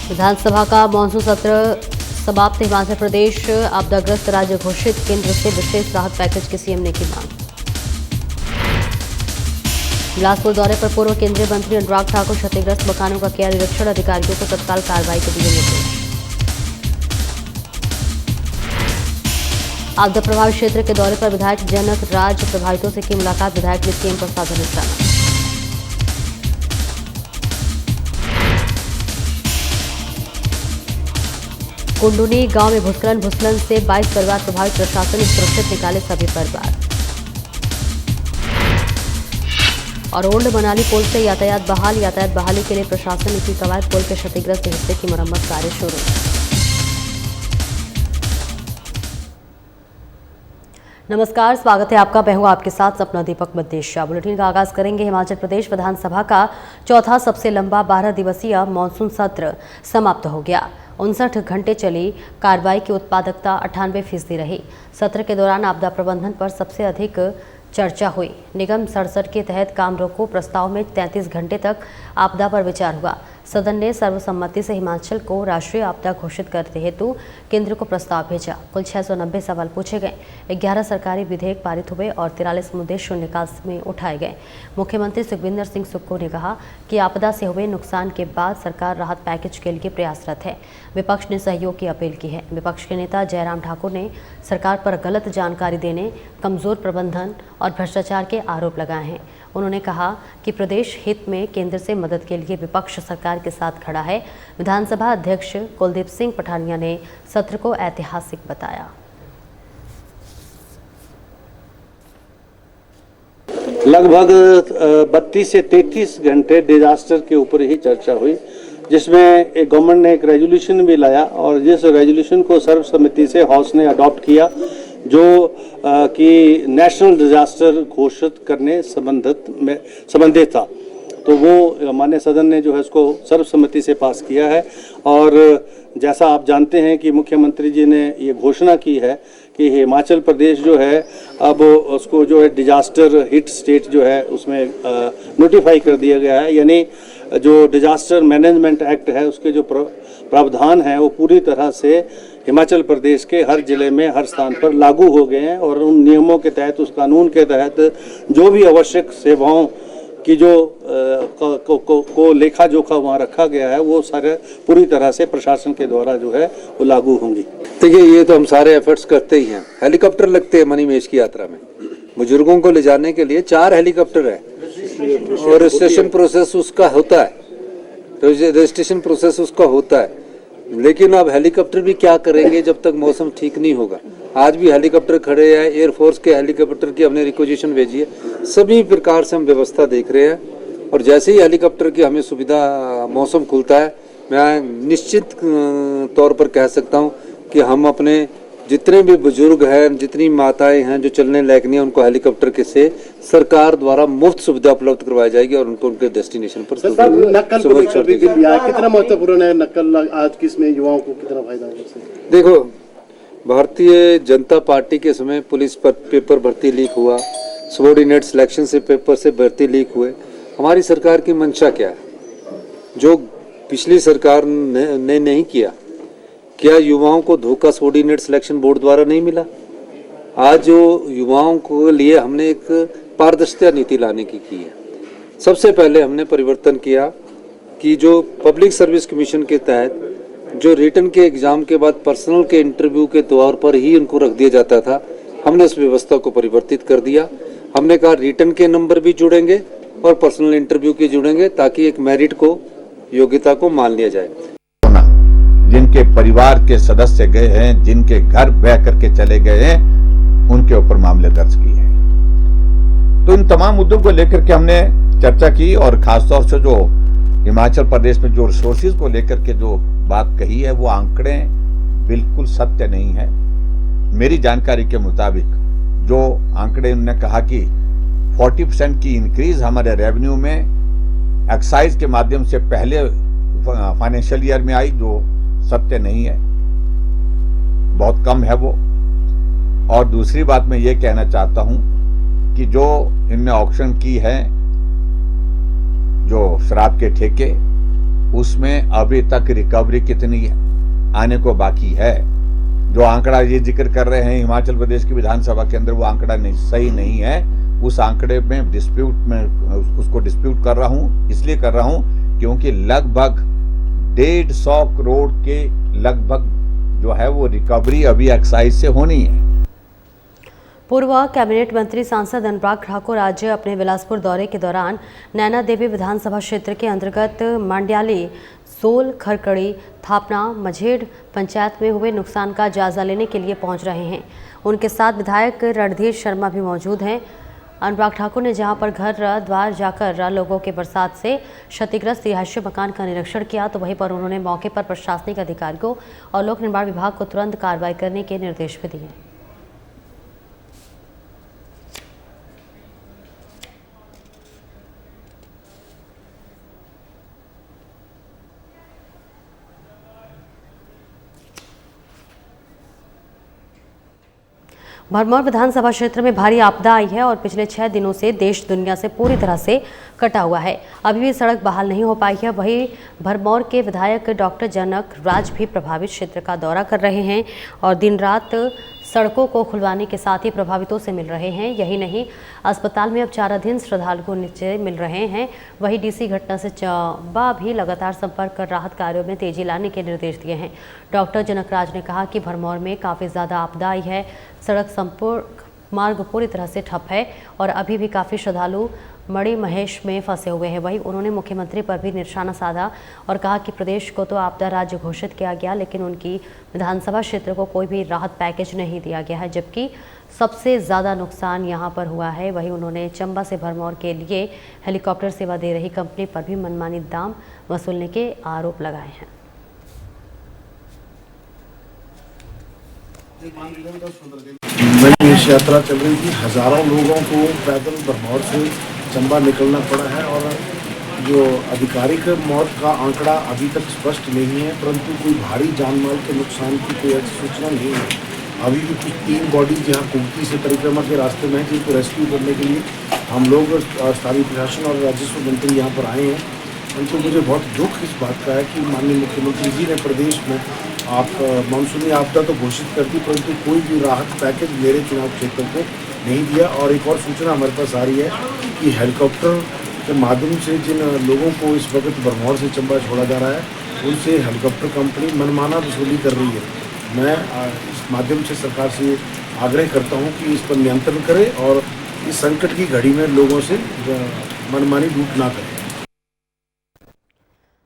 विधानसभा का मानसून सत्र समाप्त। हिमाचल प्रदेश आपदाग्रस्त राज्य घोषित, केंद्र से विशेष राहत पैकेज की सीएम ने की मांग। बिलासपुर दौरे पर पूर्व केंद्रीय मंत्री अनुराग ठाकुर, क्षतिग्रस्त मकानों का किया निरीक्षण, अधिकारियों को तत्काल कार्रवाई के दिए निर्देश। आपदा प्रभावित क्षेत्र के दौरे पर विधायक जनक राज, प्रभावितों से की मुलाकात, विधायक ने सीएम पर साधा निशाना। कुंडुनी गांव में भूस्खलन से 22 परिवार प्रभावित, प्रशासन ने सुरक्षित निकाले सभी परिवार। और ओल्ड मनाली पुल से यातायात बहाली के लिए प्रशासन ने की कवायद, पुल के क्षतिग्रस्त हिस्से की मरम्मत कार्य शुरू। नमस्कार, स्वागत है आपका। मैं हूं आपके साथ सपना दीपक मद्देशिया। बुलेटिन का आगाज करेंगे। हिमाचल प्रदेश विधानसभा का चौथा सबसे लंबा 12 दिवसीय मानसून सत्र समाप्त हो गया। 59 घंटे चली कार्रवाई की उत्पादकता 98% रही। सत्र के दौरान आपदा प्रबंधन पर सबसे अधिक चर्चा हुई। निगम 67 के तहत काम रोको प्रस्ताव में 33 घंटे तक आपदा पर विचार हुआ। सदन ने सर्वसम्मति से हिमाचल को राष्ट्रीय आपदा घोषित करते हेतु केंद्र को प्रस्ताव भेजा। कुल 690 सवाल पूछे गए, 11 सरकारी विधेयक पारित हुए और 43 मुद्दे शून्यकाल में उठाए गए। मुख्यमंत्री सुखविंदर सिंह सुक्खू ने कहा कि आपदा से हुए नुकसान के बाद सरकार राहत पैकेज के लिए प्रयासरत है। विपक्ष ने सहयोग की अपील की है। विपक्ष के नेता जयराम ठाकुर ने सरकार पर गलत जानकारी देने, कमजोर प्रबंधन और भ्रष्टाचार के आरोप लगाए हैं। उन्होंने कहा कि प्रदेश हित में केंद्र से मदद के लिए विपक्ष सरकार के साथ खड़ा है। विधानसभा अध्यक्ष कुलदीप सिंह पठानिया ने सत्र को ऐतिहासिक बताया। लगभग 32 से 33 घंटे डिजास्टर के ऊपर ही चर्चा हुई, जिसमें गवर्नमेंट ने एक रेजोल्यूशन भी लाया और जिस रेजोल्यूशन को सर्वसम्मति से हाउस ने अडॉप्ट किया, जो कि नेशनल डिजास्टर घोषित करने संबंधित था। तो वो माननीय सदन ने जो है उसको सर्वसम्मति से पास किया है। और जैसा आप जानते हैं कि मुख्यमंत्री जी ने ये घोषणा की है कि हिमाचल प्रदेश जो है अब उसको जो है डिजास्टर हिट स्टेट जो है उसमें नोटिफाई कर दिया गया है। यानी जो डिजास्टर मैनेजमेंट एक्ट है उसके जो प्रावधान है वो पूरी तरह से हिमाचल प्रदेश के हर जिले में हर स्थान पर लागू हो गए हैं। और उन नियमों के तहत, उस कानून के तहत जो भी आवश्यक सेवाओं की जो को लेखा जोखा वहाँ रखा गया है वो सारे पूरी तरह से प्रशासन के द्वारा जो है वो लागू होंगी। देखिए, ये तो हम सारे एफर्ट्स करते ही हैं। हेलीकॉप्टर लगते हैं मणिमहेश की यात्रा में, बुजुर्गों को ले जाने के लिए 4 हेलीकॉप्टर है और रजिस्ट्रेशन प्रोसेस उसका होता है, रजिस्ट्रेशन प्रोसेस उसका होता है। लेकिन अब हेलीकॉप्टर भी क्या करेंगे जब तक मौसम ठीक नहीं होगा। आज भी हेलीकॉप्टर खड़े हैं, एयरफोर्स के हेलीकॉप्टर की हमने रिक्वेजिशन भेजी है। सभी प्रकार से हम व्यवस्था देख रहे हैं और जैसे ही हेलीकॉप्टर की हमें सुविधा, मौसम खुलता है, मैं निश्चित तौर पर कह सकता हूं कि हम अपने जितने भी बुजुर्ग हैं, जितनी माताएं हैं जो चलने लायक नहीं है, उनको हेलीकॉप्टर के से सरकार द्वारा मुफ्त सुविधा उपलब्ध करवाई जाएगी और उनको उनके डेस्टिनेशन पर कितना महत्वपूर्ण है नकल आज की इसमें युवाओं को कितना फायदा है? देखो, भारतीय जनता पार्टी के समय पुलिस पर पेपर भर्ती लीक हुआ, सबॉर्डिनेट सिलेक्शन से पेपर से भर्ती लीक हुए। हमारी सरकार की मंशा क्या है जो पिछली सरकार ने नहीं किया? क्या युवाओं को धोखा सबॉर्डिनेट सिलेक्शन बोर्ड द्वारा नहीं मिला? आज जो युवाओं को लिए हमने एक पारदर्शिता नीति लाने की है। सबसे पहले हमने परिवर्तन किया कि जो पब्लिक सर्विस कमीशन के तहत जो रिटन के एग्जाम के बाद पर्सनल के इंटरव्यू के तौर पर ही उनको रख दिया जाता था, हमने उस व्यवस्था को परिवर्तित कर दिया। हमने कहा रिटन के नंबर भी जुड़ेंगे और पर्सनल इंटरव्यू के जुड़ेंगे ताकि एक मेरिट को, योग्यता को मान लिया जाए। जिनके परिवार के सदस्य गए हैं, जिनके घर बह करके चले गए हैं, उनके ऊपर मामले दर्ज किए हैं। तो इन तमाम मुद्दों को लेकर के हमने चर्चा की और खासतौर से जो हिमाचल प्रदेश में जो रिसोर्सेज को लेकर के जो बात कही है वो आंकड़े बिल्कुल सत्य नहीं है। मेरी जानकारी के मुताबिक जो आंकड़े उन्होंने कहा कि 40% की इंक्रीज हमारे रेवेन्यू में एक्साइज के माध्यम से पहले फाइनेंशियल ईयर में आई, जो सत्य नहीं है, बहुत कम है वो। और दूसरी बात मैं ये कहना चाहता हूं कि जो इनने ऑक्शन की है, जो शराब के ठेके उसमें अभी तक रिकवरी कितनी आने को बाकी है। जो आंकड़ा ये जिक्र कर रहे हैं हिमाचल प्रदेश की विधानसभा के अंदर, वो आंकड़ा सही नहीं है। उस आंकड़े में उसको डिस्प्यूट कर रहा हूं, इसलिए कर रहा हूं क्योंकि लगभग 150 करोड़ के लगभग जो है वो रिकवरी अभी एक्साइज से होनी है। पूर्व कैबिनेट मंत्री सांसद अनुराग ठाकुर आज अपने बिलासपुर दौरे के दौरान नैना देवी विधानसभा क्षेत्र के अंतर्गत मांड्याली, सोल, खरकड़ी, थापना, मझेड़ पंचायत में हुए नुकसान का जायजा लेने के लिए पहुंच रहे हैं। उनके साथ विधायक रणधीर शर्मा भी मौजूद हैं। अनुराग ठाकुर ने जहां पर घर द्वार जाकर लोगों के बरसात से क्षतिग्रस्त रिहायशी मकान का निरीक्षण किया, तो वहीं पर उन्होंने मौके पर प्रशासनिक अधिकारियों और लोक निर्माण विभाग को तुरंत कार्रवाई करने के निर्देश भी दिए। भरमौर विधानसभा क्षेत्र में भारी आपदा आई है और पिछले 6 दिनों से देश दुनिया से पूरी तरह से कटा हुआ है। अभी भी सड़क बहाल नहीं हो पाई है। वहीं भरमौर के विधायक डॉक्टर जनक राज भी प्रभावित क्षेत्र का दौरा कर रहे हैं और दिन रात सड़कों को खुलवाने के साथ ही प्रभावितों से मिल रहे हैं। यही नहीं, अस्पताल में अब 4 दिन श्रद्धालु को नीचे मिल रहे हैं। वहीं डीसी घटना से चंबा भी लगातार संपर्क कर राहत कार्यों में तेजी लाने के निर्देश दिए हैं। डॉक्टर जनक राज ने कहा कि भरमौर में काफ़ी ज़्यादा आपदा आई है, सड़क संपर्क मार्ग पूरी तरह से ठप है और अभी भी काफ़ी श्रद्धालु मणि महेश में फंसे हुए हैं। वहीं उन्होंने मुख्यमंत्री पर भी निशाना साधा और कहा कि प्रदेश को तो आपदा राज्य घोषित किया गया, लेकिन उनकी विधानसभा क्षेत्र को कोई भी राहत पैकेज नहीं दिया गया है, जबकि सबसे ज़्यादा नुकसान यहां पर हुआ है। वहीं उन्होंने चंबा से भरमौर के लिए हेलीकॉप्टर सेवा दे रही कंपनी पर भी मनमानी दाम वसूलने के आरोप लगाए हैं। नई यात्रा चल रही थी, हजारों लोगों को पैदल भरमौर से चंबा निकलना पड़ा है और जो आधिकारिक मौत का आंकड़ा अभी तक स्पष्ट नहीं है, परंतु कोई भारी जान माल के नुकसान की कोई ऐसी सूचना नहीं है। अभी भी कुछ 3 बॉडीज यहाँ कुमती से परिक्रमा के रास्ते में है, जिनको रेस्क्यू करने के लिए हम लोग स्थानीय प्रशासन और राजस्व मंत्री यहाँ पर आए हैं। परंतु मुझे बहुत दुख इस बात का है कि माननीय मुख्यमंत्री जी ने प्रदेश में मानसूनी आपदा तो घोषित कर दी, परंतु कोई भी राहत पैकेज मेरे चुनाव क्षेत्र को नहीं दिया। और एक और सूचना हमारे पास आ रही है कि हेलीकॉप्टर के माध्यम से जिन लोगों को इस वक्त भरमौर से चंबा छोड़ा जा रहा है, उनसे हेलीकॉप्टर कंपनी मनमाना वसूली कर रही है। मैं इस माध्यम से सरकार से आग्रह करता हूं कि इस पर नियंत्रण करे और इस संकट की घड़ी में लोगों से मनमानी लूट ना करें।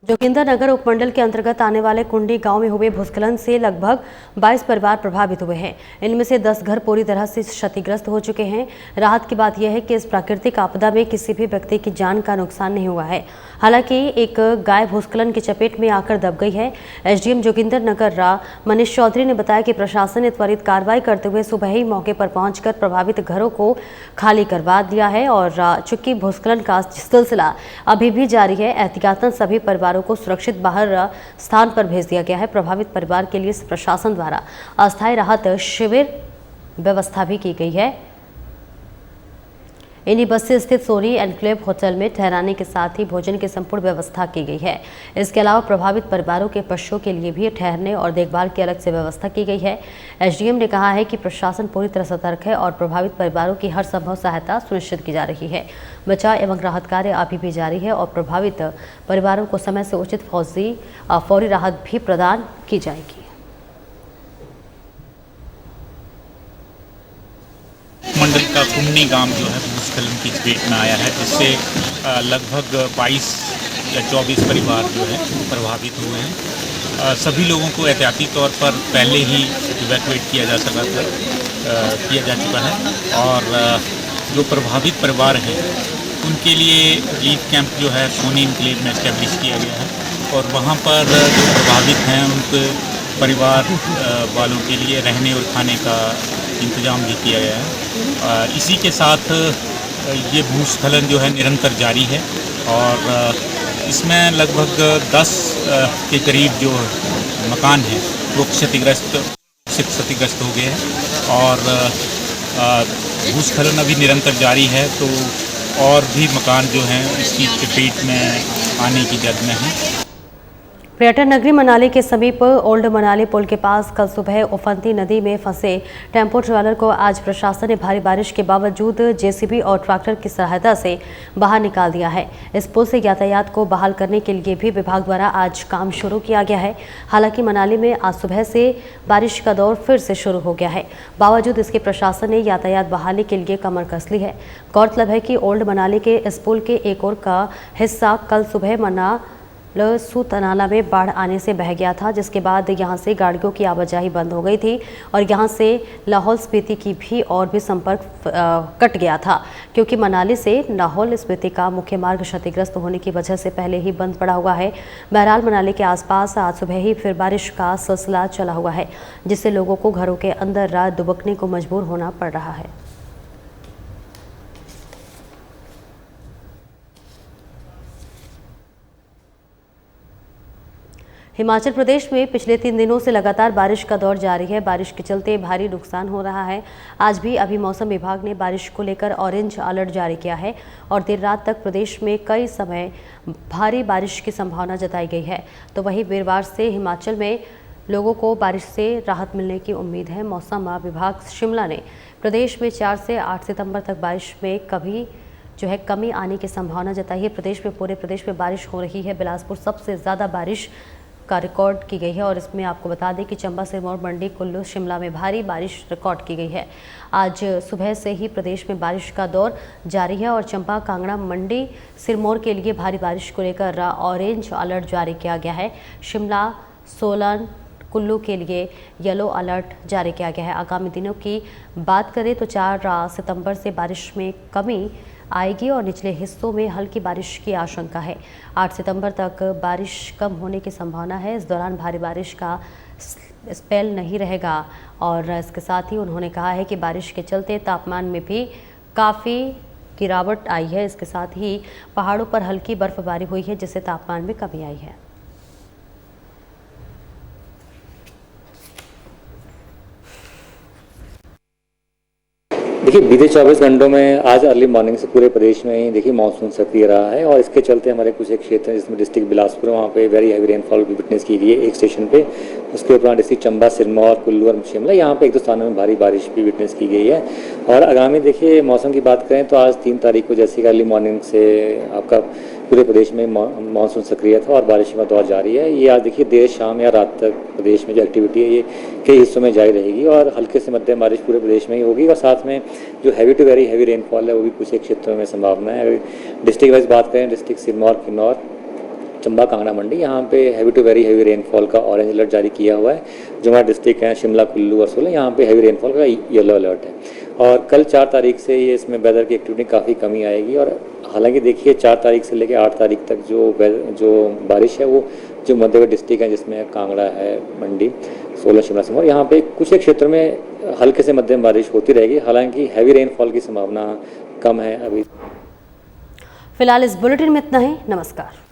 जोगिंदरनगर उपमंडल के अंतर्गत आने वाले कुंडी गांव में हुए भूस्खलन से लगभग 22 परिवार प्रभावित हुए हैं। इनमें से 10 घर पूरी तरह से क्षतिग्रस्त हो चुके हैं। राहत की बात यह है कि इस प्राकृतिक आपदा में किसी भी व्यक्ति की जान का नुकसान नहीं हुआ है। हालांकि एक गाय भूस्खलन की चपेट में आकर दब गई है। एसडीएम जोगिंदरनगर मनीष चौधरी ने बताया कि प्रशासन ने त्वरित कार्रवाई करते हुए सुबह ही मौके पर पहुंचकर प्रभावित घरों को खाली करवा दिया है और चूंकि भूस्खलन का सिलसिला अभी भी जारी है, एहतियातन सभी परिवारों को सुरक्षित बाहर स्थान पर भेज दिया गया है। प्रभावित परिवार के लिए प्रशासन द्वारा अस्थायी राहत शिविर व्यवस्था भी की गई है। इन्हीं बस से स्थित सोनी एनक्लेव होटल में ठहराने के साथ ही भोजन की संपूर्ण व्यवस्था की गई है। इसके अलावा प्रभावित परिवारों के पशुओं के लिए भी ठहरने और देखभाल की अलग से व्यवस्था की गई है। एसडीएम ने कहा है कि प्रशासन पूरी तरह सतर्क है और प्रभावित परिवारों की हर संभव सहायता सुनिश्चित की जा रही है। बचाव एवं राहत कार्य अभी भी जारी है और प्रभावित परिवारों को समय से उचित फौरी राहत भी प्रदान की जाएगी। मंडल का कुंडी गांव जो है भूस्खलन की चपेट में आया है, जिससे लगभग 22 या 24 परिवार जो है प्रभावित हुए हैं। सभी लोगों को एहतियाती तौर पर पहले ही इवैक्यूएट किया जा चुका है और जो प्रभावित परिवार हैं उनके लिए रिलीफ कैंप जो है सोनी एनक्लेव में एस्टेब्लिश किया गया है और वहाँ पर जो प्रभावित हैं उनके परिवार वालों के लिए रहने और खाने का इंतजाम भी किया गया है। इसी के साथ ये भूस्खलन जो है निरंतर जारी है और इसमें लगभग 10 के करीब जो मकान हैं वो क्षतिग्रस्त हो गए हैं और भूस्खलन अभी निरंतर जारी है, तो और भी मकान जो हैं इसकी चपेट में आने की जद में हैं। पर्यटन नगरी मनाली के समीप ओल्ड मनाली पुल के पास कल सुबह उफनती नदी में फंसे टेम्पो ट्रैवलर को आज प्रशासन ने भारी बारिश के बावजूद जेसीबी और ट्रैक्टर की सहायता से बाहर निकाल दिया है। इस पुल से यातायात को बहाल करने के लिए भी विभाग द्वारा आज काम शुरू किया गया है। हालांकि मनाली में आज सुबह से बारिश का दौर फिर से शुरू हो गया है। बावजूद इसके प्रशासन ने यातायात बहाली के लिए कमर कस ली है। गौरतलब है कि ओल्ड मनाली के इस पुल के एक और का हिस्सा कल सुबह सूतनाला में बाढ़ आने से बह गया था, जिसके बाद यहां से गाड़ियों की आवाजाही बंद हो गई थी और यहां से लाहौल स्पीति की भी और भी संपर्क कट गया था, क्योंकि मनाली से लाहौल स्पीति का मुख्य मार्ग क्षतिग्रस्त होने की वजह से पहले ही बंद पड़ा हुआ है। बहरहाल मनाली के आसपास आज सुबह ही फिर बारिश का सिलसिला चला हुआ है, जिससे लोगों को घरों के अंदर रात दुबकने को मजबूर होना पड़ रहा है। हिमाचल प्रदेश में पिछले 3 दिनों से लगातार बारिश का दौर जारी है। बारिश के चलते भारी नुकसान हो रहा है। आज भी अभी मौसम विभाग ने बारिश को लेकर ऑरेंज अलर्ट जारी किया है और देर रात तक प्रदेश में कई समय भारी बारिश की संभावना जताई गई है। तो वहीं वीरवार से हिमाचल में लोगों को बारिश से राहत मिलने की उम्मीद है। मौसम विभाग शिमला ने प्रदेश में 4 से 8 सितंबर तक बारिश में कमी आने की संभावना जताई है। पूरे प्रदेश में बारिश हो रही है। बिलासपुर सबसे ज़्यादा बारिश का रिकॉर्ड की गई है और इसमें आपको बता दें कि चंबा, सिरमौर, मंडी, कुल्लू, शिमला में भारी बारिश रिकॉर्ड की गई है। आज सुबह से ही प्रदेश में बारिश का दौर जारी है और चंबा, कांगड़ा, मंडी, सिरमौर के लिए भारी बारिश को लेकर ऑरेंज अलर्ट जारी किया गया है। शिमला, सोलन, कुल्लू के लिए येलो अलर्ट जारी किया गया है। आगामी दिनों की बात करें तो 4 सितंबर से बारिश में कमी आएगी और निचले हिस्सों में हल्की बारिश की आशंका है। 8 सितंबर तक बारिश कम होने की संभावना है। इस दौरान भारी बारिश का स्पेल नहीं रहेगा और इसके साथ ही उन्होंने कहा है कि बारिश के चलते तापमान में भी काफ़ी गिरावट आई है। इसके साथ ही पहाड़ों पर हल्की बर्फबारी हुई है, जिससे तापमान में कमी आई है। देखिए, बीते 24 घंटों में आज अर्ली मॉर्निंग से पूरे प्रदेश में ही देखिए मानसून सक्रिय रहा है और इसके चलते हमारे कुछ एक क्षेत्र हैं जिसमें डिस्ट्रिक्ट बिलासपुर, वहाँ पे वेरी हैवी रेनफॉल भी विटनेस की गई है एक स्टेशन पे। उसके उपरांत डिस्ट्रिक्ट चंबा, सिरमौर, कुल्लू और शिमला, यहाँ पे 1-2 स्थानों में भारी बारिश भी विटनेस की गई है। और आगामी देखिए मौसम की बात करें तो आज 3 तारीख को जैसे कि अर्ली मॉर्निंग से आपका पूरे प्रदेश में मानसून सक्रिय था और बारिश का दौर जारी है। ये आज देखिए देर शाम या रात तक प्रदेश में जो एक्टिविटी है ये कई हिस्सों में जारी रहेगी और हल्के से मध्यम बारिश पूरे प्रदेश में ही होगी और साथ में जो heavy to very heavy rainfall है वो भी कुछ एक क्षेत्रों में संभावना है। अगर डिस्ट्रिक्ट वाइज बात करें, डिस्ट्रिक्ट सिरमौर, किन्नौर, चंबा, कांगड़ा, मंडी, यहाँ पे heavy to very heavy rainfall का ऑरेंज अलर्ट जारी किया हुआ है। जो हमारे डिस्ट्रिक्ट हैं शिमला, कुल्लू और सोलन, यहाँ पे हैवी रेनफॉल का येलो अलर्ट है। और कल 4 तारीख से ये इसमें वेदर की एक्टिविटी काफ़ी कमी आएगी और हालांकि देखिए 4 तारीख से लेकर 8 तारीख तक जो बारिश है वो जो मध्य डिस्ट्रिक्ट है जिसमें कांगड़ा है, मंडी, सोलन, शिमला, सिरमौर, यहाँ पे कुछ एक क्षेत्रों में हल्के से मध्यम बारिश होती रहेगी। हालांकि हैवी रेनफॉल की संभावना कम है अभी। फिलहाल इस बुलेटिन में इतना ही। नमस्कार।